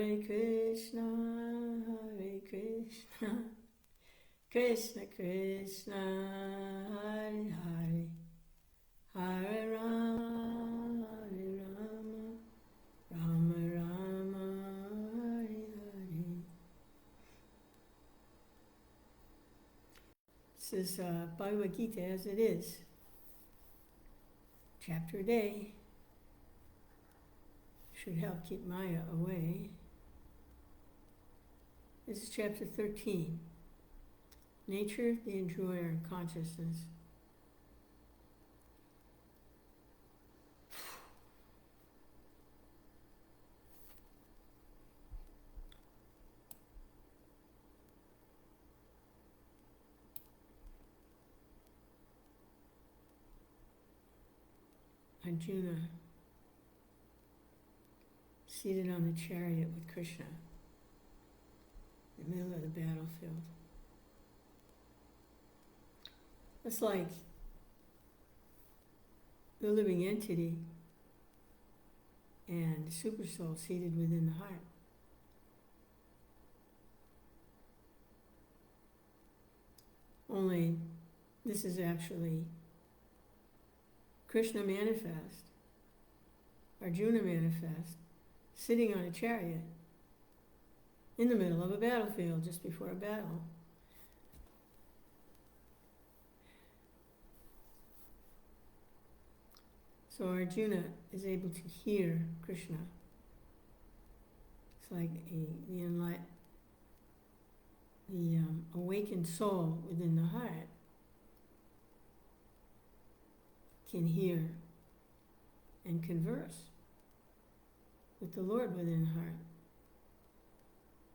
Hare Krishna, Hare Krishna, Krishna Krishna, Hare Hare, Hare Rama, Hare Rama, Rama Rama, Hare Hare. This is Bhagavad Gita as it is. Chapter a day. Should help keep Maya away. This is chapter 13. Nature, the enjoyer, and consciousness. Arjuna, seated on the chariot with Krishna, in the middle of the battlefield. It's like the living entity and the supersoul seated within the heart. Only this is actually Krishna manifest, Arjuna manifest, sitting on a chariot in the middle of a battlefield just before a battle. So Arjuna is able to hear Krishna. It's like the awakened soul within the heart can hear and converse with the Lord within the heart.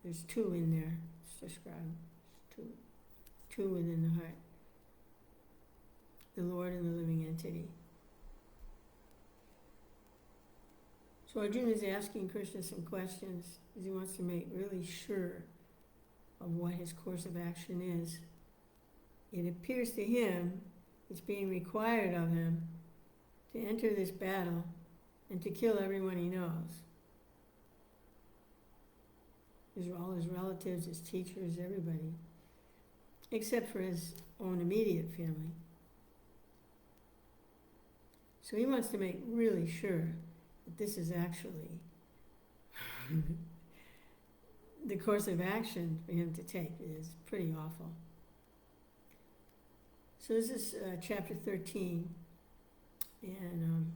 There's two in there, it's described. Two within the heart. The Lord and the living entity. So Arjuna is asking Krishna some questions because he wants to make really sure of what his course of action is. It appears to him it's being required of him to enter this battle and to kill everyone he knows. All his relatives, his teachers, everybody, except for his own immediate family. So he wants to make really sure that this is actually the course of action for him to take. It is pretty awful. So this is chapter 13, and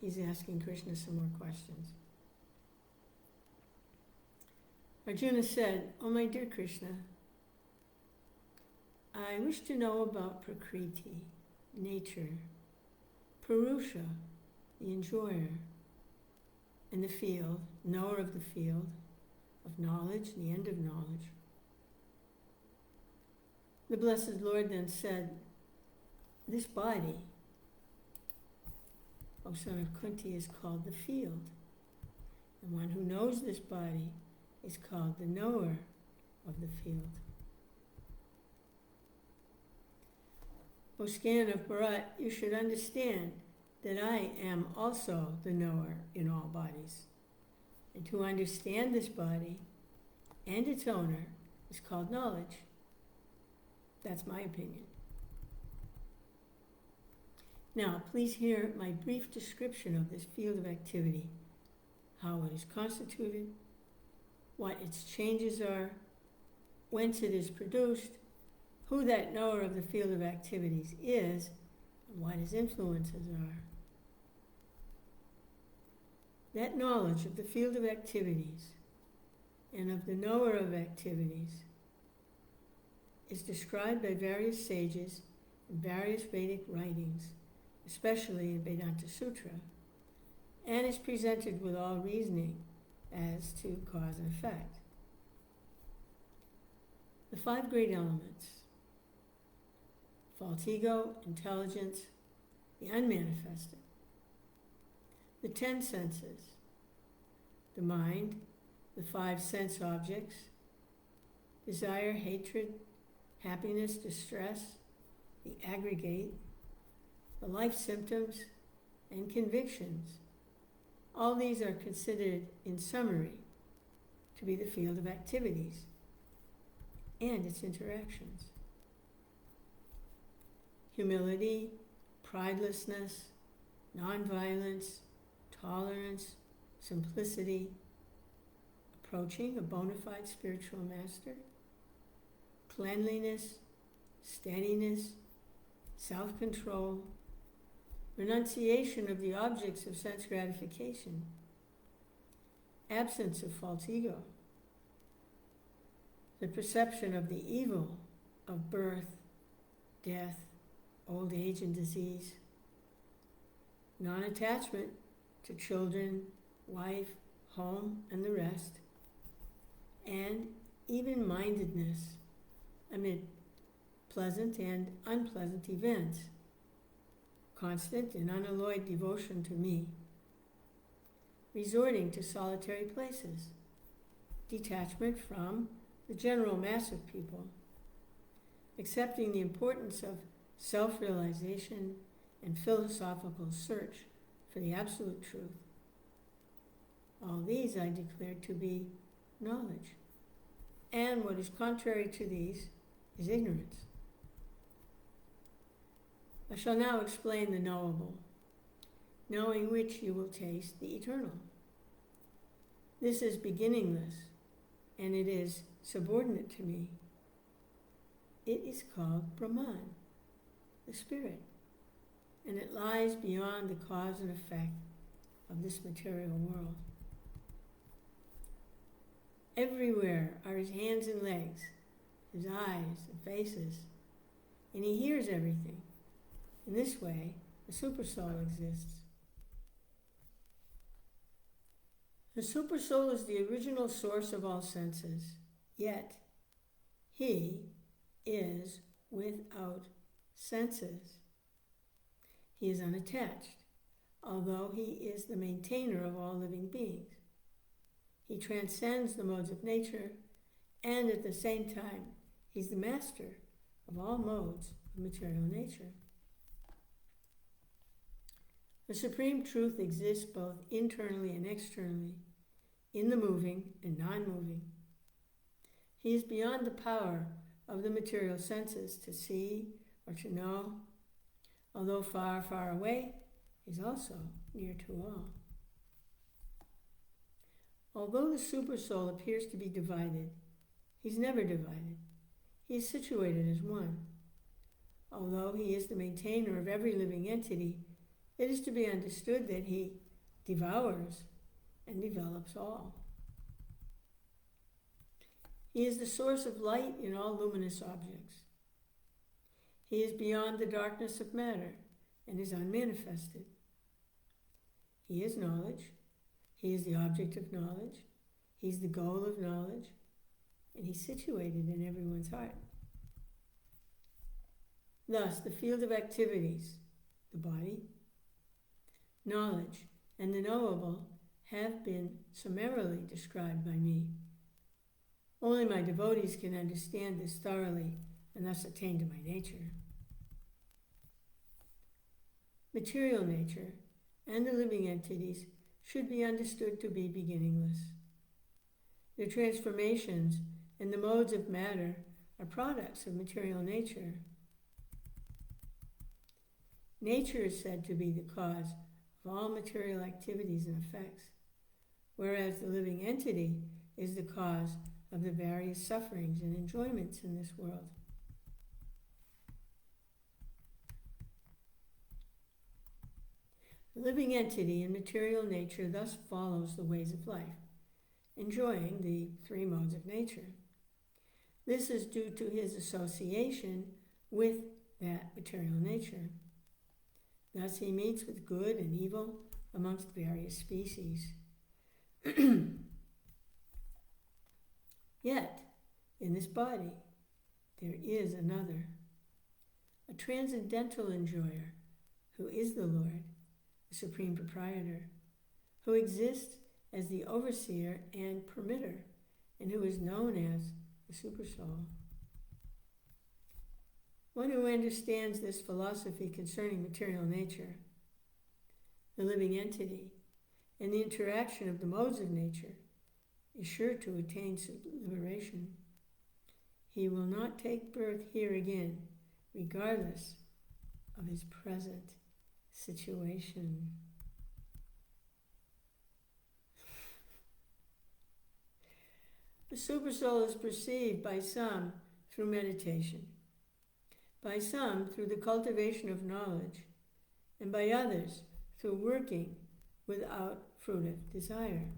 he's asking Krishna some more questions. Arjuna said, "Oh my dear Krishna, I wish to know about Prakriti, nature, Purusha, the enjoyer, and the field, knower of the field, of knowledge, the end of knowledge." The Blessed Lord then said, "This body, O son of Kunti, is called the field. The one who knows this body is called the knower of the field. O scan of Bharat, you should understand that I am also the knower in all bodies. And to understand this body and its owner is called knowledge. That's my opinion. Now, please hear my brief description of this field of activity, how it is constituted, what its changes are, whence it is produced, who that knower of the field of activities is, and what his influences are. That knowledge of the field of activities and of the knower of activities is described by various sages in various Vedic writings, especially in Vedanta Sutra, and is presented with all reasoning as to cause and effect. The 5 great elements: false ego, intelligence, the unmanifested, the 10 senses, the mind, the 5 sense objects, desire, hatred, happiness, distress, the aggregate, the life symptoms, and convictions. All these are considered, in summary, to be the field of activities and its interactions. Humility, pridelessness, nonviolence, tolerance, simplicity, approaching a bona fide spiritual master, cleanliness, steadiness, self-control, renunciation of the objects of sense gratification, absence of false ego, the perception of the evil of birth, death, old age and disease, non-attachment to children, wife, home, and the rest, and even-mindedness amid pleasant and unpleasant events, constant and unalloyed devotion to me, resorting to solitary places, detachment from the general mass of people, accepting the importance of self-realization and philosophical search for the absolute truth. All these I declare to be knowledge, and what is contrary to these is ignorance. I shall now explain the knowable, knowing which you will taste the eternal. This is beginningless, and it is subordinate to me. It is called Brahman, the spirit, and it lies beyond the cause and effect of this material world. Everywhere are his hands and legs, his eyes and faces, and he hears everything. In this way, the Supersoul exists. The Supersoul is the original source of all senses, yet he is without senses. He is unattached, although he is the maintainer of all living beings. He transcends the modes of nature, and at the same time, he's the master of all modes of material nature. The Supreme Truth exists both internally and externally, in the moving and non-moving. He is beyond the power of the material senses to see or to know. Although far, far away, he's also near to all. Although the Supersoul appears to be divided, he's never divided. He is situated as one. Although he is the maintainer of every living entity, it is to be understood that he devours and develops all. He is the source of light in all luminous objects. He is beyond the darkness of matter and is unmanifested. He is knowledge. He is the object of knowledge. He's the goal of knowledge. And he's situated in everyone's heart. Thus, the field of activities, the body, knowledge, and the knowable have been summarily described by me. Only my devotees can understand this thoroughly and thus attain to my nature. Material nature and the living entities should be understood to be beginningless. Their transformations and the modes of matter are products of material nature. Nature is said to be the cause of all material activities and effects, whereas the living entity is the cause of the various sufferings and enjoyments in this world. The living entity in material nature thus follows the ways of life, enjoying the three modes of nature. This is due to his association with that material nature. Thus he meets with good and evil amongst various species. Yet, in this body, there is another, a transcendental enjoyer, who is the Lord, the Supreme Proprietor, who exists as the overseer and permitter, and who is known as the Supersoul. One who understands this philosophy concerning material nature, the living entity, and the interaction of the modes of nature is sure to attain liberation. He will not take birth here again, regardless of his present situation. The Supersoul is perceived by some through meditation, by some through the cultivation of knowledge, and by others through working without fruitive desire.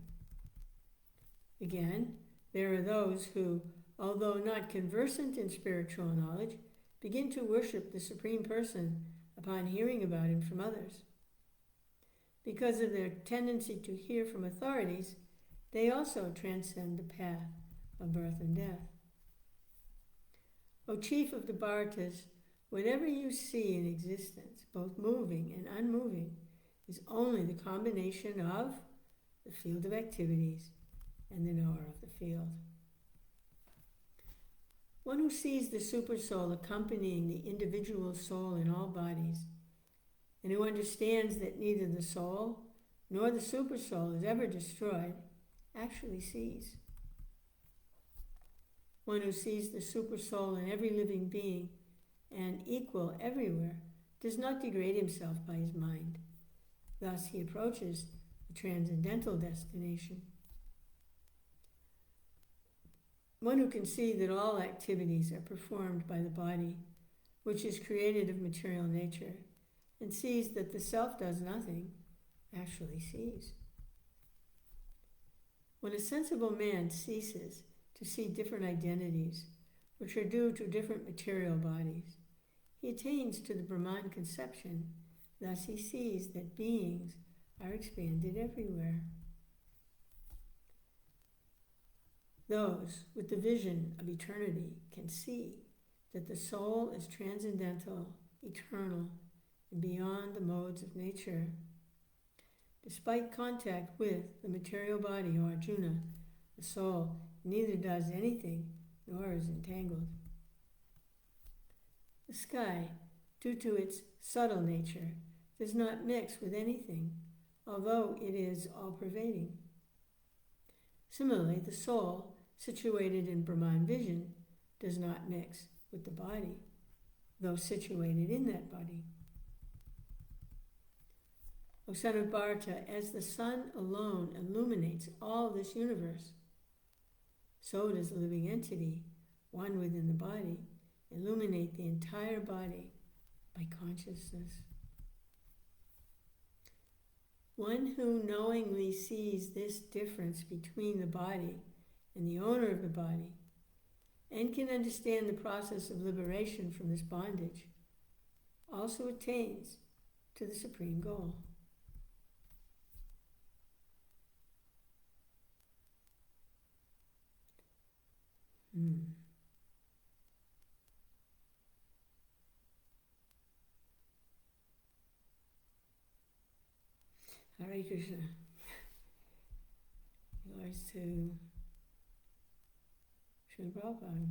Again, there are those who, although not conversant in spiritual knowledge, begin to worship the Supreme Person upon hearing about him from others. Because of their tendency to hear from authorities, they also transcend the path of birth and death. O chief of the Bhartas, whatever you see in existence, both moving and unmoving, is only the combination of the field of activities and the knower of the field. One who sees the Supersoul accompanying the individual soul in all bodies, and who understands that neither the soul nor the Supersoul is ever destroyed, actually sees. One who sees the Supersoul in every living being and equal everywhere does not degrade himself by his mind. Thus he approaches the transcendental destination. One who can see that all activities are performed by the body, which is created of material nature, and sees that the self does nothing, actually sees. When a sensible man ceases to see different identities, which are due to different material bodies, he attains to the Brahman conception. Thus he sees that beings are expanded everywhere. Those with the vision of eternity can see that the soul is transcendental, eternal, and beyond the modes of nature. Despite contact with the material body, O Arjuna, the soul neither does anything nor is entangled. The sky, due to its subtle nature, does not mix with anything, although it is all-pervading. Similarly, the soul, situated in Brahman vision, does not mix with the body, though situated in that body. O son of Bharata, as the sun alone illuminates all this universe, so does the living entity, one within the body, illuminate the entire body by consciousness. One who knowingly sees this difference between the body and the owner of the body, and can understand the process of liberation from this bondage, also attains to the supreme goal. Hare Krishna. Regards to Srila Prabhupada.